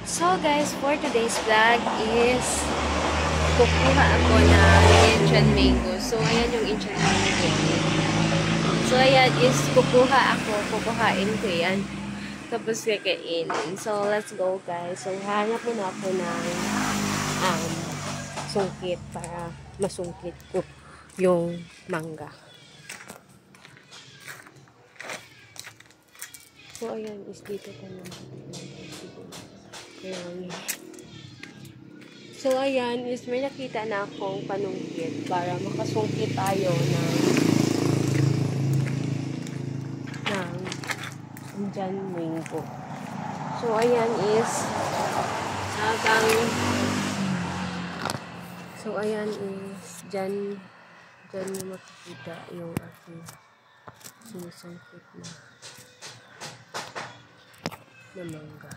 So guys, for today's vlog is kukuha ako ng Indian mango. So ayan yung Indian mango. So ayan is kukuhain ko yan. Tapos kakainin. So let's go guys. So hanap muna ako ng um, sungkit para masungkit ko yung mangga. So ayan is dito ko naman. So, ayan, is may nakita na akong panungkit para makasungkit tayo ng Indian mango. So, ayan is dyan mo makikita yung aking sinusungkit na mangga.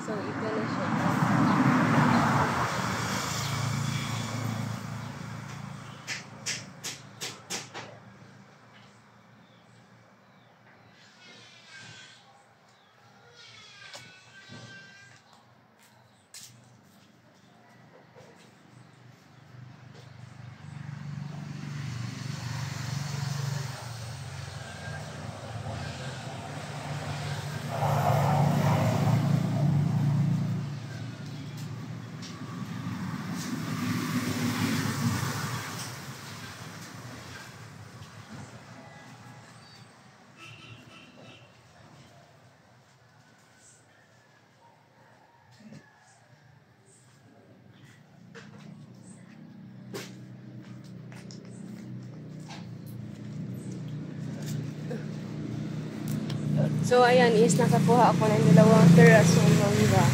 So, ito na siya. So, ayan is nakakuha ako ng 2 pirasong mangga.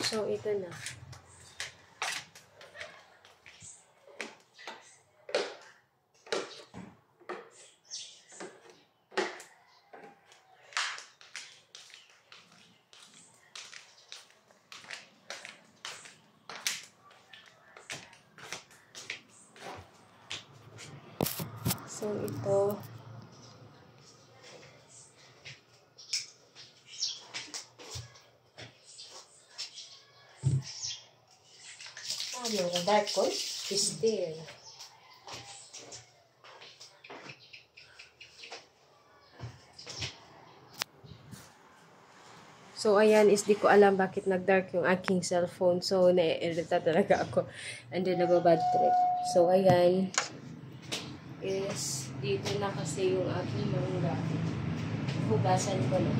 So, ito na. So, ito. Ano, dark corn? Pistil. So, ayan, is di ko alam bakit nag-dark yung aking cellphone. So, na-irita talaga ako. And then, nag-bad trip. So, ayan, is dito na kasi yung aking mangga. Hugasan ko na.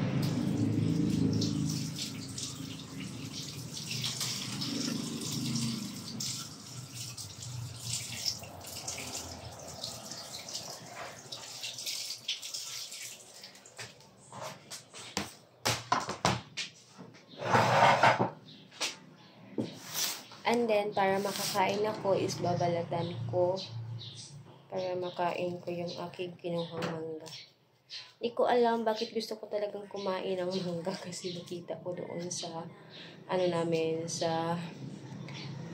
And then, para makakain ako is babalatan ko para makain ko yung aking kinuhang mangga. Hindi ko alam bakit gusto ko talagang kumain ng mangga kasi nakita ko doon sa namin sa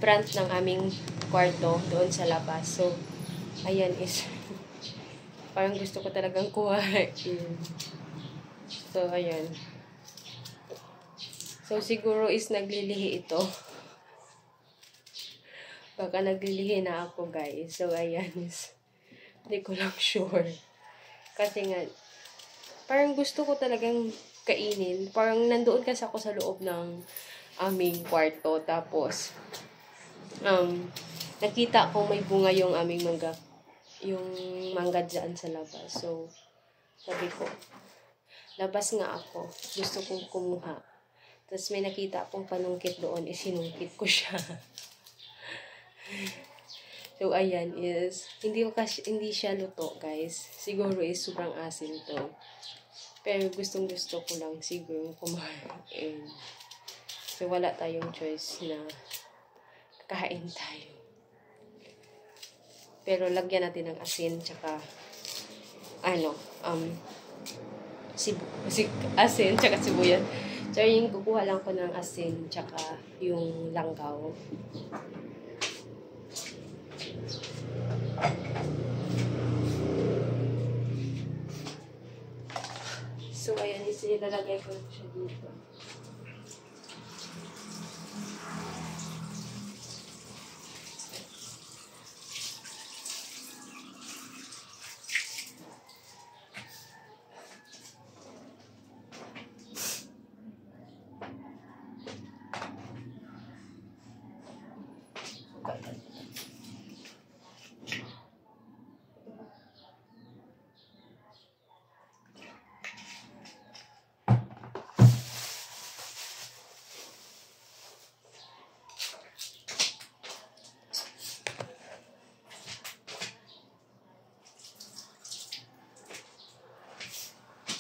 front ng aming kwarto doon sa labas. So, ayan is parang gusto ko talagang kumain. So, ayan. So, siguro is naglilihi ito. Baka naglilihi na ako, guys. So, ayan is hindi ko lang sure. Kasi nga, parang gusto ko talagang kainin. Parang nandoon kasi ako sa loob ng aming kwarto. Tapos, nakita ko may bunga yung aming mangga. Yung mangga dyan sa labas. So, sabi ko, labas nga ako. Gusto kong kumuha. Tapos may nakita akong panungkit doon. Sinungkit ko siya. So, ayan is, hindi siya luto, guys. Siguro is sobrang asin to. Pero gustong-gusto ko lang siguro kumain. So, wala tayong choice na kain tayo. Pero, lagyan natin ng asin, tsaka, asin, tsaka sibuyas. So, yung kukuha lang ko ng asin, tsaka yung langgaw. So, ayan, ilalagay ko siya dito.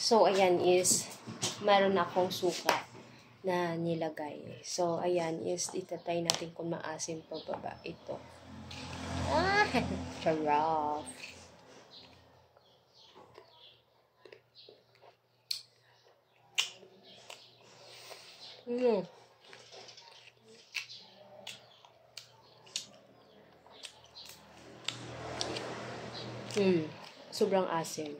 So, ayan is, meron akong suka na nilagay. So, ayan is, itatry natin kung maasim pa ba ito. Charot. Sobrang asim.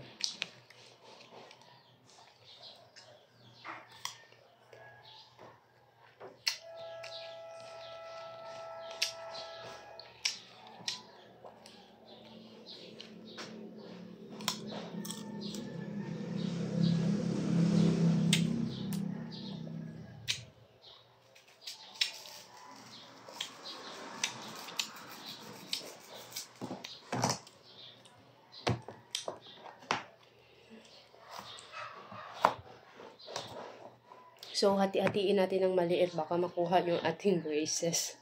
So, hati-hatiin natin ng maliit. Baka makuha yung ating braces.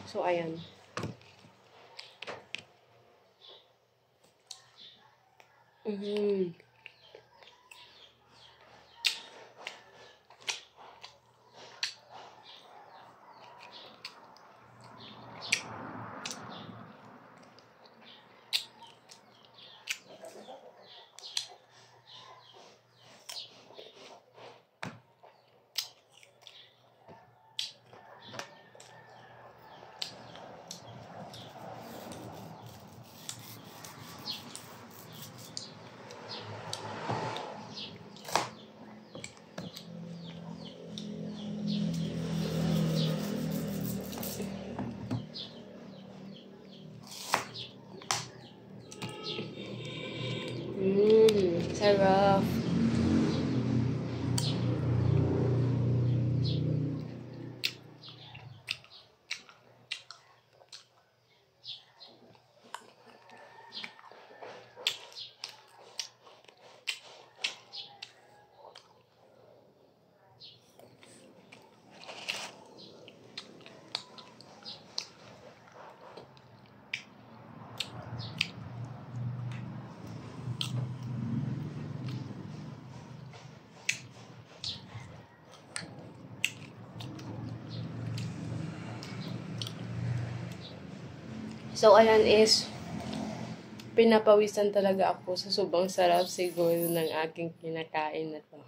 So, ayan. Sarap. So, ayan is, pinapawisan talaga ako sa sobrang sarap siguro ng aking kinakain na to.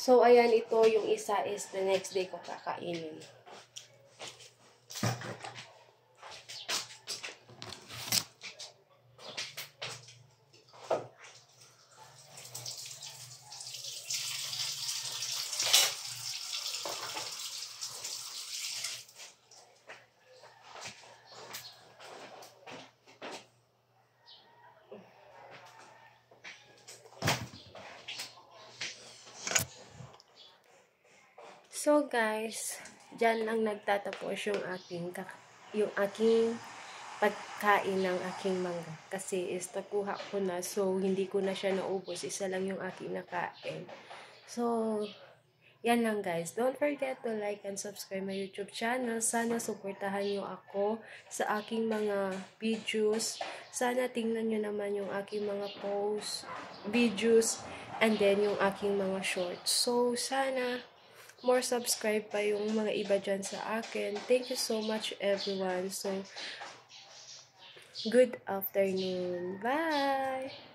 So, ayan, ito yung isa is the next day ko kakainin. So guys, dyan lang nagtatapos yung aking pagkain ng aking mangga. Kasi is nakuha ko na, so hindi ko na siya naubos. Isa lang yung aking nakain. So, yan lang guys. Don't forget to like and subscribe my YouTube channel. Sana suportahan nyo ako sa aking mga videos. Sana tingnan nyo naman yung aking mga posts, videos, and then yung aking mga shorts. So, sana more subscribe pa yung mga iba dyan sa akin. Thank you so much everyone. So, good afternoon. Bye!